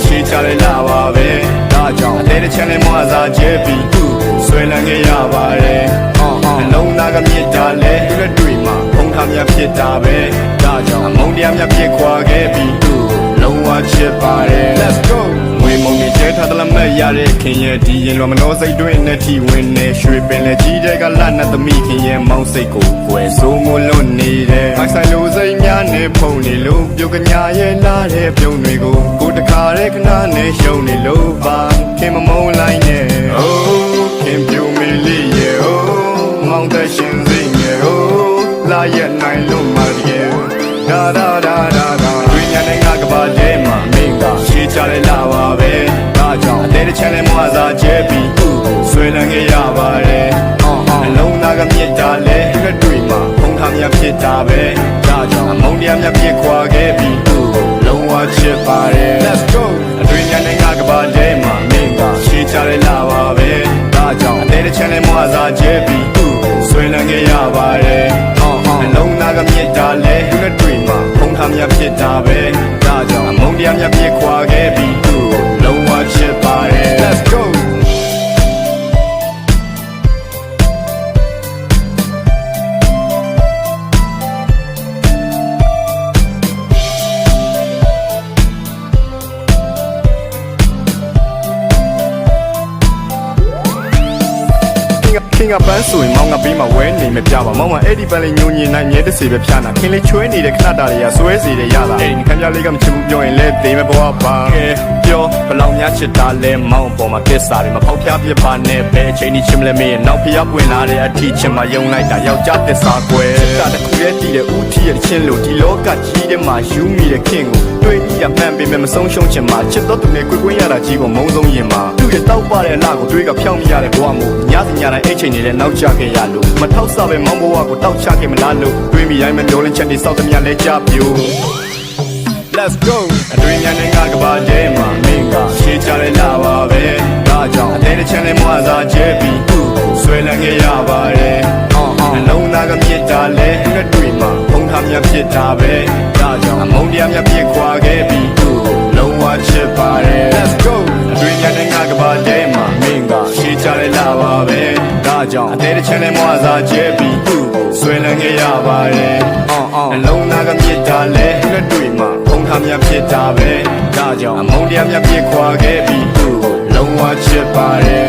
ရှေးချလိုက်လာပါပဲဒါကြောင့်အသေးတစ်ချမ်းလေးမွာစားကျဲပြီးသူ့ဆွဲလန်းခဲ့ရပါတယ်အလုံးသားကမြစ်တာလဲသူနဲ့တွေ့မှာဖုံးထားများဖြစ်တာပဲဒါကြောင့်အမုန်းတရားများဖြစ်ခွာခဲ့ပြီးသူ့လုံးဝချစ်ပါတယ် Let's go ငွေမုံတွေကျဲထားသလားမရတဲ့ခင်ရဲ့ဒီရင်လောမနှောစိတ်တွင်းနဲ့ထီဝင်နေရွှေပင်လေကြီးတဲ့ကလတ်နဲ့သမီးခင်ရဲ့မောင်းစိတ်ကိုကွယ်ဆိုးမလွတ်နေတယ်အိုက်ဆိုင်လိုစိတ်များနဲ့ဖုန်နေလို့ပြုတ်ကညာရဲ့လာတဲ့ပြုံးတွေကိုကိုတခါတဲ့ခဏနဲ့ရှုံနေလို့ပါခင်မမုန်းလိုက်နဲ့ Oh ခင်ပြုံးမလေးရဲ့ Oh မောင်းတဲ့ရှင်စိတ်ရဲ့ Oh လာရဲ့နိုင်လို့မတည်းဒါဝိညာဉ်နဲ့ငါကပါတဲမှာမင်းကရှေးချလိုက်လာပါပဲဒါကြောင့်အသေးတစ်ချမ်းလေးမွာစားကျဲပြီးသူ့ဆွဲလန်းခဲ့ရပါတယ်အလုံးသားကမြစ်တာလဲလက်တွေ့မှာဖုံးထားများဖြစ်တာပဲဒါကြောင့်အမုန်းတရားများဖြစ်ခွာခဲ့ပြီးသူ့လုံးဝချစ်ပါတယ် Let's go အတွင်းညာနဲ့ငါကပါတဲမှာမင်းကရှေးချလိုက်လာပါပဲဒါကြောင့်အသေးတစ်ချမ်းလေးမွာစားကျဲပြီးသူ့ဆွဲလန်းခဲ့ရပါတယ်အလုံးသားကမြစ်တာလဲလက်တွေ့မှာဖုံးထားများဖြစ်တာပဲဒါကြောင့်အမုန်းတရားများဖြစ်ခွာခဲ့ပြီးသူ့လုံးဝချစ်ပါတယ် Let's goခင်ကပန်းဆိုရင်မောင်ကပေးမှာဝဲနေမပြပါမောင်ကအဲ့ဒီပန်းလေးညိုညင်နိုင်မြဲတစေပဲဖြာနာခင်လေးချွဲနေတဲ့ခဏတာတွေကဆွဲစီတယ်ရတာအဲ့ဒီခမ်းပြလေးကမချစ်ဘူးပြောရင်လဲသေးမဲ့ဘဝပါကဲပြောဘလောင်များချစ်တာလဲမောင်ပေါ်မှာကစ္စာတွေမပေါက်ဖျားပြပါနဲ့ဘယ်အချိန်ဒီချင်မလဲမေးနောက်ဖျားပွင့်လာတဲ့အထီးချင်မှယုံလိုက်တာယောက်ျားသစ္စာကွယ်ချစ်တာတစ်ခုတည်းတည်တဲ့ဦးထီးရဲ့ချင်းလို့ဒီလောကကြီးထဲမှာယူမိတဲ့ခင်ကိုတွေ့ရမှန်ပေမဲ့မဆုံးရှုံးချင်မှာချစ်တော့သူနဲ့ကိုယ်ကွင်းရတာကြီးကိုမုန်းဆုံးရင်မှာသူ့ရဲ့တောက်ပတဲ့အလှကိုတွေးကဖြောင်းမိရတဲ့ဘဝမို့ညစီညတိုင်းအိတ်ချိန်နေတဲ့နောက်ချခဲ့ရလို့မထောက်ဆပဲမောင်းဘဝကိုတောက်ချခဲ့မလားလို့တွေးမိတိုင်းမမျောလင်းချက်တွေစောက်သမျှလဲကြပြို Let's go အတွင်းညာနဲ့ငါကပါတဲမှာမင်းကရှေးချလိုက်လာပါပဲဒါကြောင့်အသေးတစ်ချမ်းလေးမွာစားကျဲပြီးသူ့ဆွဲလန်းခဲ့ရပါတယ်အလုံးသားကမြစ်တာလဲလက်တွေ့မှာဖုံးထားများဖြစ်တာပဲဒါကြောင့်အမုန်းတရားများဖြစ်ခွာခဲ့ပြီးသူ့လုံးဝချစ်ပါတယ် Let's go အတွင်းညာနဲ့ငါကပါတဲမှာမင်းကရှေးချလိုက်လာပါပဲဒါကြောင့်အသေးတစ်ချမ်းလေးမွာစားကျဲပြီးသူ့ဆွဲလန်းခဲ့ရပါတယ်အလုံးသားကမြစ်တာလဲလက်တွေ့မှာဖုံးထားများဖြစ်တာပဲဒါကြောင့်အမုန်းတရားများဖြစ်ခွာခဲ့ပြီးသူ့လုံးဝချစ်ပါတယ်